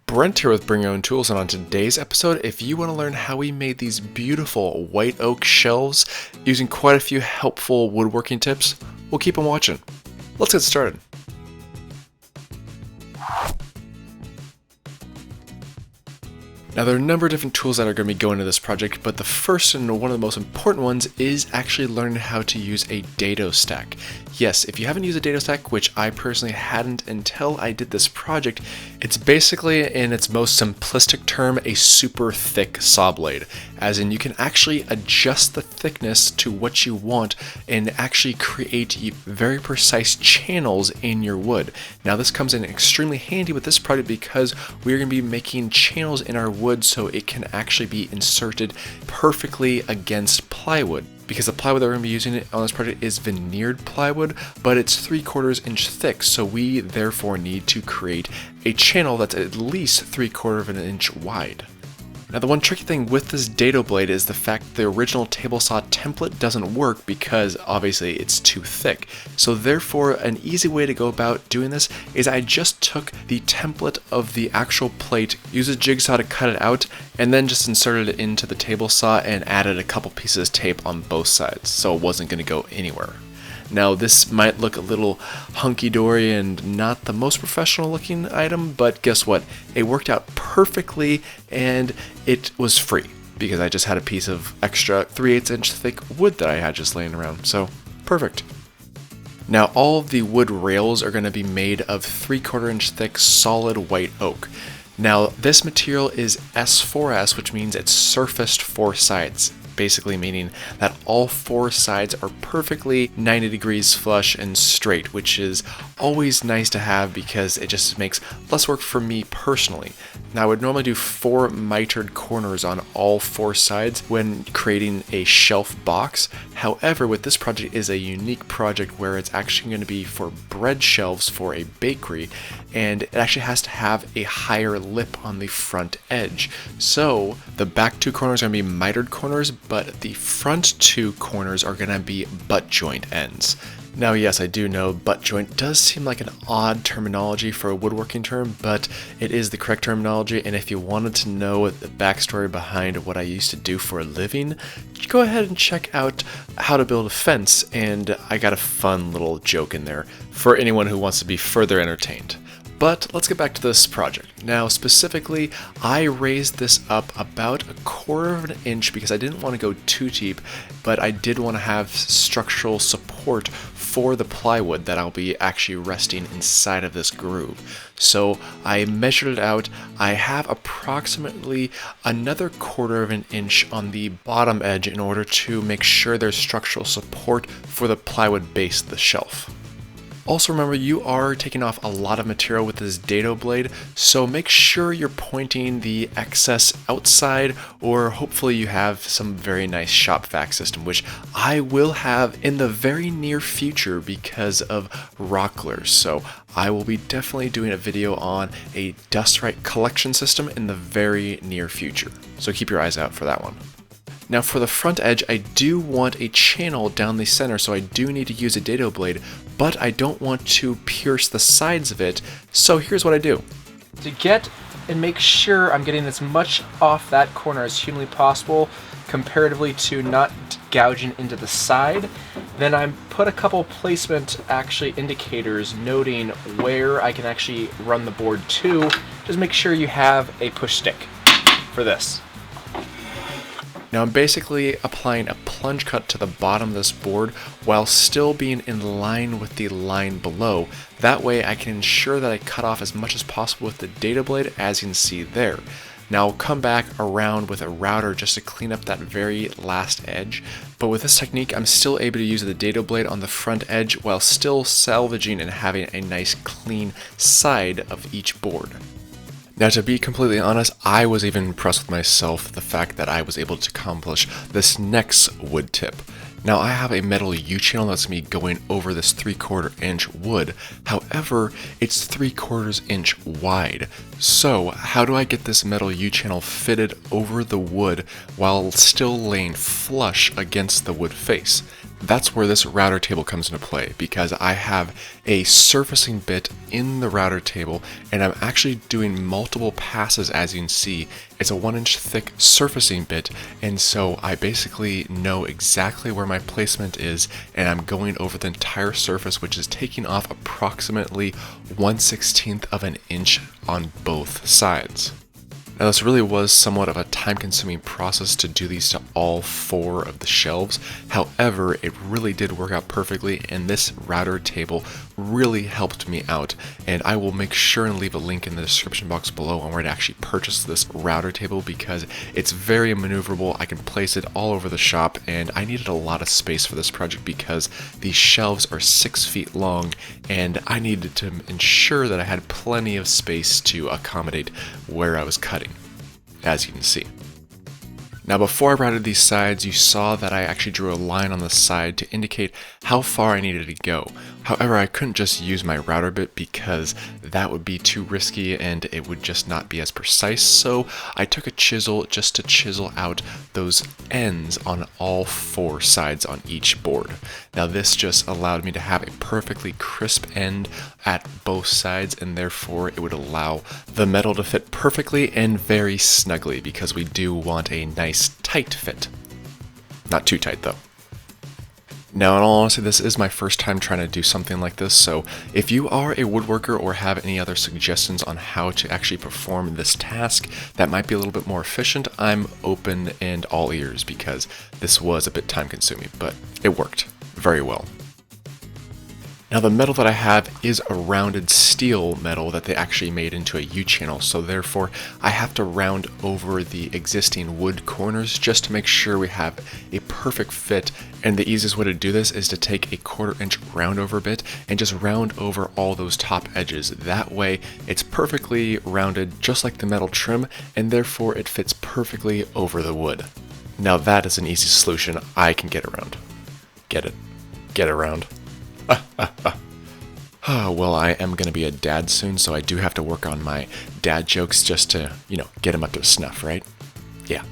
Brent here with Bring Your Own Tools, and on today's episode, if you want to learn how we made these beautiful white oak shelves using quite a few helpful woodworking tips, we'll keep on watching. Let's get started. Now there are a number of different tools that are going to be going into this project, but the first and one of the most important ones is actually learning how to use a dado stack. Yes, if you haven't used a dado stack, which I personally hadn't until I did this project, it's basically, in its most simplistic term, a super thick saw blade. As in, you can actually adjust the thickness to what you want and actually create very precise channels in your wood. Now this comes in extremely handy with this project because we're going to be making channels in our wood so it can actually be inserted perfectly against plywood. Because the plywood that we're going to be using on this project is veneered plywood, but it's 3/4 inch thick, so we therefore need to create a channel that's at least 3/4 inch wide. Now the one tricky thing with this dado blade is the fact that the original table saw template doesn't work because obviously it's too thick. So therefore an easy way to go about doing this is I just took the template of the actual plate, used a jigsaw to cut it out, and then just inserted it into the table saw and added a couple pieces of tape on both sides so it wasn't going to go anywhere. Now this might look a little hunky-dory and not the most professional looking item, but guess what? It worked out perfectly and it was free because I just had a piece of extra 3/8 inch thick wood that I had just laying around, so perfect. Now all of the wood rails are going to be made of 3/4 inch thick solid white oak. Now this material is S4S, which means it's surfaced 4 sides. Basically meaning that all 4 sides are perfectly 90 degrees flush and straight, which is always nice to have because it just makes less work for me personally. Now I would normally do 4 mitered corners on all 4 sides when creating a shelf box. However, with this project is a unique project where it's actually going to be for bread shelves for a bakery, and it actually has to have a higher lip on the front edge. So the back 2 corners are going to be mitered corners, but the front 2 corners are going to be butt joint ends. Now yes, I do know butt joint does seem like an odd terminology for a woodworking term, but it is the correct terminology, and if you wanted to know the backstory behind what I used to do for a living, go ahead and check out How to Build a Fence, and I got a fun little joke in there for anyone who wants to be further entertained. But let's get back to this project. Now specifically, I raised this up about 1/4 inch because I didn't want to go too deep, but I did want to have structural support for the plywood that I'll be actually resting inside of this groove. So I measured it out. I have approximately another 1/4 inch on the bottom edge in order to make sure there's structural support for the plywood base of the shelf. Also remember, you are taking off a lot of material with this dado blade, so make sure you're pointing the excess outside, or hopefully you have some very nice shop vac system, which I will have in the very near future because of rocklers. So I will be definitely doing a video on a dust right collection system in the very near future. So keep your eyes out for that one. Now for the front edge, I do want a channel down the center, so I do need to use a dado blade, but I don't want to pierce the sides of it, so here's what I do. To get and make sure I'm getting as much off that corner as humanly possible, comparatively to not gouging into the side, then I put a couple placement indicators noting where I can actually run the board to. Just make sure you have a push stick for this. Now I'm basically applying a plunge cut to the bottom of this board while still being in line with the line below. That way I can ensure that I cut off as much as possible with the dado blade, as you can see there. Now I'll come back around with a router just to clean up that very last edge, but with this technique I'm still able to use the dado blade on the front edge while still salvaging and having a nice clean side of each board. Now to be completely honest, I was even impressed with myself the fact that I was able to accomplish this next wood tip. Now I have a metal U-channel that's me going over this 3/4 inch wood, however it's 3/4 inch wide. So how do I get this metal U-channel fitted over the wood while still laying flush against the wood face? That's where this router table comes into play, because I have a surfacing bit in the router table and I'm actually doing multiple passes. As you can see, it's a 1-inch thick surfacing bit, and so I basically know exactly where my placement is, and I'm going over the entire surface, which is taking off approximately 1/16 of an inch on both sides. Now this really was somewhat of a time-consuming process to do these to all 4 of the shelves. However, it really did work out perfectly, and this router table really helped me out. And I will make sure and leave a link in the description box below on where to actually purchase this router table, because it's very maneuverable. I can place it all over the shop, and I needed a lot of space for this project because these shelves are 6 feet long, and I needed to ensure that I had plenty of space to accommodate where I was cutting, as you can see. Now before I routed these sides, you saw that I actually drew a line on the side to indicate how far I needed to go. However, I couldn't just use my router bit because that would be too risky and it would just not be as precise, so I took a chisel just to chisel out those ends on all 4 sides on each board. Now this just allowed me to have a perfectly crisp end at both sides, and therefore it would allow the metal to fit perfectly and very snugly, because we do want a nice tight fit. Not too tight though. Now in all honesty, this is my first time trying to do something like this, so if you are a woodworker or have any other suggestions on how to actually perform this task that might be a little bit more efficient, I'm open and all ears, because this was a bit time consuming, but it worked very well. Now the metal that I have is a rounded steel metal that they actually made into a U-channel, so therefore I have to round over the existing wood corners just to make sure we have a perfect fit. And the easiest way to do this is to take a 1/4-inch round over bit and just round over all those top edges. That way it's perfectly rounded just like the metal trim, and therefore it fits perfectly over the wood. Now that is an easy solution I can get around. Get it? Get around. Well, I am going to be a dad soon, so I do have to work on my dad jokes just to, get him up to snuff, right? Yeah.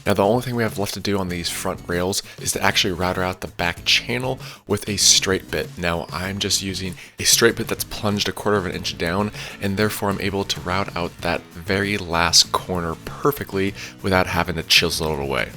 Now the only thing we have left to do on these front rails is to actually router out the back channel with a straight bit. Now I'm just using a straight bit that's plunged a 1/4 of an inch down, and therefore I'm able to route out that very last corner perfectly without having to chisel it away.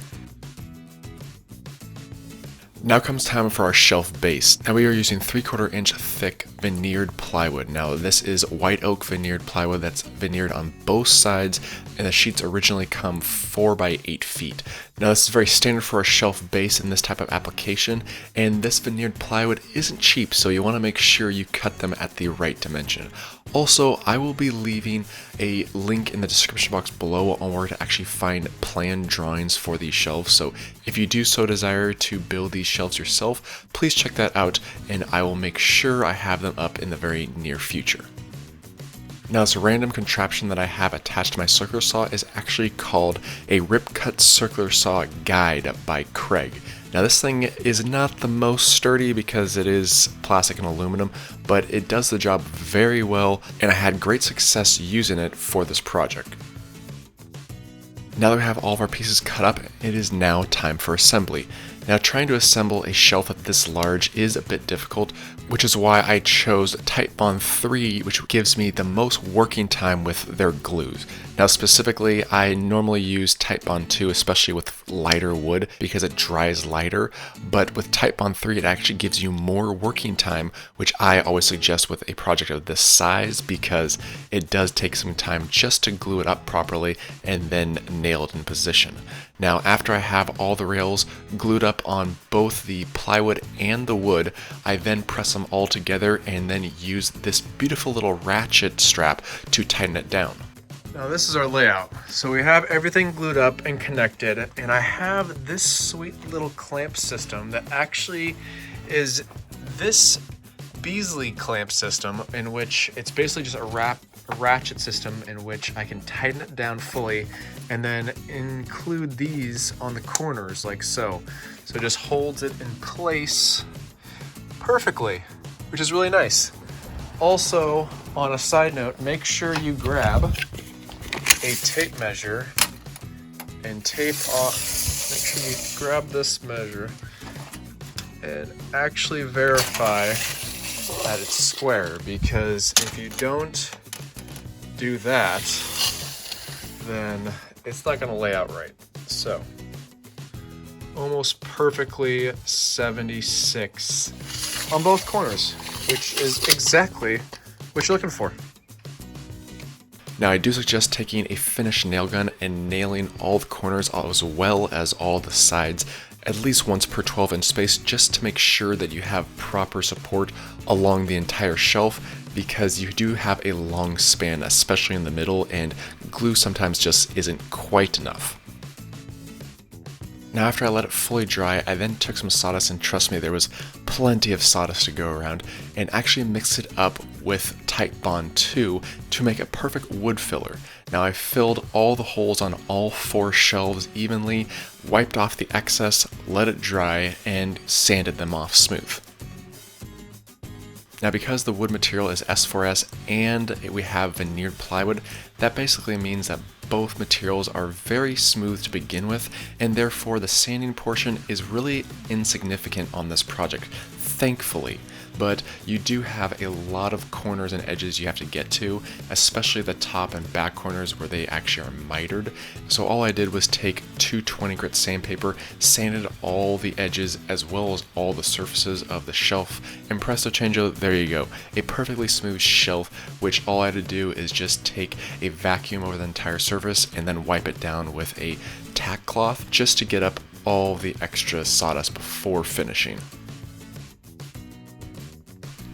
Now comes time for our shelf base. Now we are using 3/4 inch thick veneered plywood. Now this is white oak veneered plywood that's veneered on both sides, and the sheets originally come 4 by 8 feet. Now this is very standard for a shelf base in this type of application, and this veneered plywood isn't cheap, so you want to make sure you cut them at the right dimension. Also, I will be leaving a link in the description box below on where to actually find plan drawings for these shelves, so if you do so desire to build these shelves yourself, please check that out, and I will make sure I have them up in the very near future. Now this random contraption that I have attached to my circular saw is actually called a Rip Cut Circular Saw Guide by Craig. Now this thing is not the most sturdy because it is plastic and aluminum, but it does the job very well, and I had great success using it for this project. Now that we have all of our pieces cut up, it is now time for assembly. Now trying to assemble a shelf that this large is a bit difficult, which is why I chose Titebond 3, which gives me the most working time with their glues. Now specifically, I normally use Titebond 2, especially with lighter wood, because it dries lighter, but with Titebond 3 it actually gives you more working time, which I always suggest with a project of this size, because it does take some time just to glue it up properly and then nail it in position. Now after I have all the rails glued up on both the plywood and the wood, I then press them all together and then use this beautiful little ratchet strap to tighten it down. Now this is our layout. So we have everything glued up and connected, and I have this sweet little clamp system that actually is this Beasley clamp system, in which it's basically just a ratchet system in which I can tighten it down fully and then include these on the corners like so. So it just holds it in place perfectly, which is really nice. Also, on a side note, make sure you grab a tape measure and tape off make sure you grab this measure and actually verify that it's square, because if you don't do that, then it's not going to lay out right. So almost perfectly 76 on both corners, which is exactly what you're looking for. Now I do suggest taking a finished nail gun and nailing all the corners as well as all the sides at least once per 12-inch space, just to make sure that you have proper support along the entire shelf, because you do have a long span, especially in the middle, and glue sometimes just isn't quite enough. Now after I let it fully dry, I then took some sawdust, and trust me, there was plenty of sawdust to go around, and actually mixed it up with Titebond 2 to make a perfect wood filler. Now I filled all the holes on all 4 shelves evenly, wiped off the excess, let it dry, and sanded them off smooth. Now because the wood material is S4S and we have veneered plywood, that basically means that both materials are very smooth to begin with, and therefore the sanding portion is really insignificant on this project, thankfully. But you do have a lot of corners and edges you have to get to, especially the top and back corners where they actually are mitered. So all I did was take 220 grit sandpaper, sanded all the edges as well as all the surfaces of the shelf, and presto changeo, there you go. A perfectly smooth shelf, which all I had to do is just take a vacuum over the entire surface and then wipe it down with a tack cloth just to get up all the extra sawdust before finishing.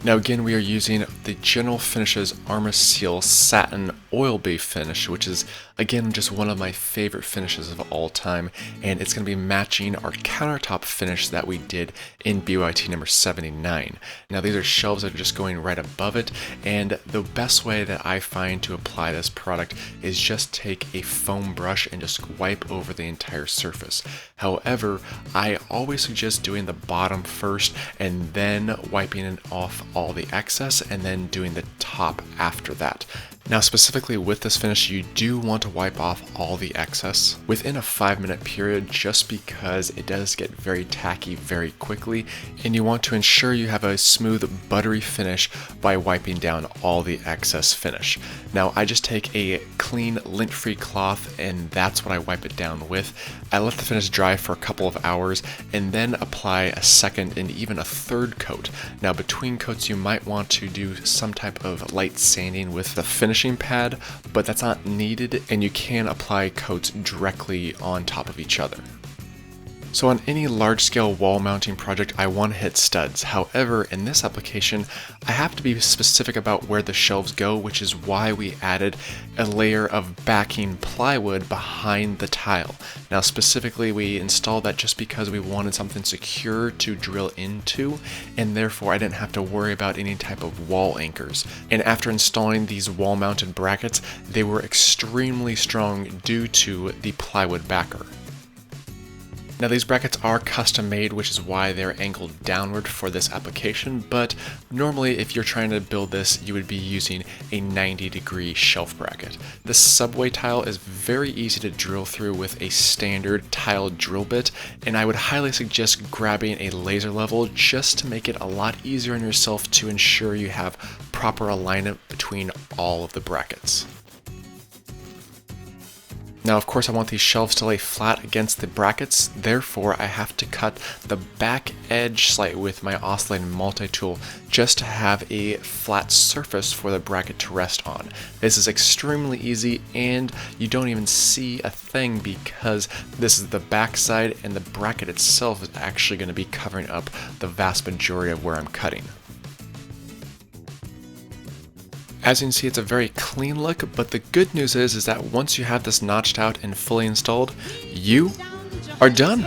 Now again, we are using the General Finishes Arma-Seal Satin Oil-Based finish, which is again just one of my favorite finishes of all time, and it's going to be matching our countertop finish that we did in BYOT number 79. Now these are shelves that are just going right above it, and the best way that I find to apply this product is just take a foam brush and just wipe over the entire surface. However, I always suggest doing the bottom first and then wiping it off all the excess and then doing the top after that. Now specifically with this finish, you do want to wipe off all the excess within a 5-minute period, just because it does get very tacky very quickly, and you want to ensure you have a smooth buttery finish by wiping down all the excess finish. Now I just take a clean lint-free cloth and that's what I wipe it down with. I let the finish dry for a couple of hours and then apply a second and even a third coat. Now between coats you might want to do some type of light sanding with the finishing pad, but that's not needed, and you can apply coats directly on top of each other. So on any large-scale wall mounting project, I want to hit studs. However, in this application, I have to be specific about where the shelves go, which is why we added a layer of backing plywood behind the tile. Now specifically, we installed that just because we wanted something secure to drill into, and therefore I didn't have to worry about any type of wall anchors. And after installing these wall-mounted brackets, they were extremely strong due to the plywood backer. Now these brackets are custom made, which is why they're angled downward for this application, but normally if you're trying to build this, you would be using a 90-degree shelf bracket. The subway tile is very easy to drill through with a standard tile drill bit, and I would highly suggest grabbing a laser level just to make it a lot easier on yourself to ensure you have proper alignment between all of the brackets. Now of course I want these shelves to lay flat against the brackets, therefore I have to cut the back edge slightly with my oscillating multi-tool just to have a flat surface for the bracket to rest on. This is extremely easy and you don't even see a thing because this is the back side and the bracket itself is actually going to be covering up the vast majority of where I'm cutting. As you can see, it's a very clean look, but the good news is that once you have this notched out and fully installed, you are done.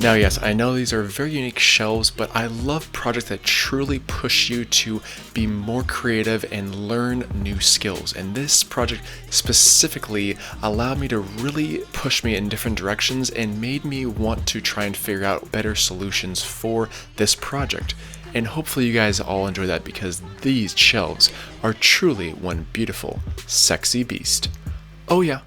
Now yes, I know these are very unique shelves, but I love projects that truly push you to be more creative and learn new skills. And this project specifically allowed me to really push me in different directions and made me want to try and figure out better solutions for this project. and hopefully you guys all enjoy that because these shelves are truly one beautiful, sexy beast. Oh yeah.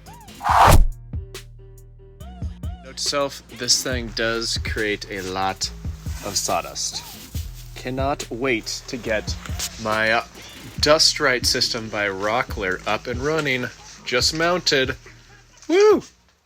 Note to self, this thing does create a lot of sawdust. Cannot wait to get my Dust Right system by Rockler up and running. Just mounted. Woo!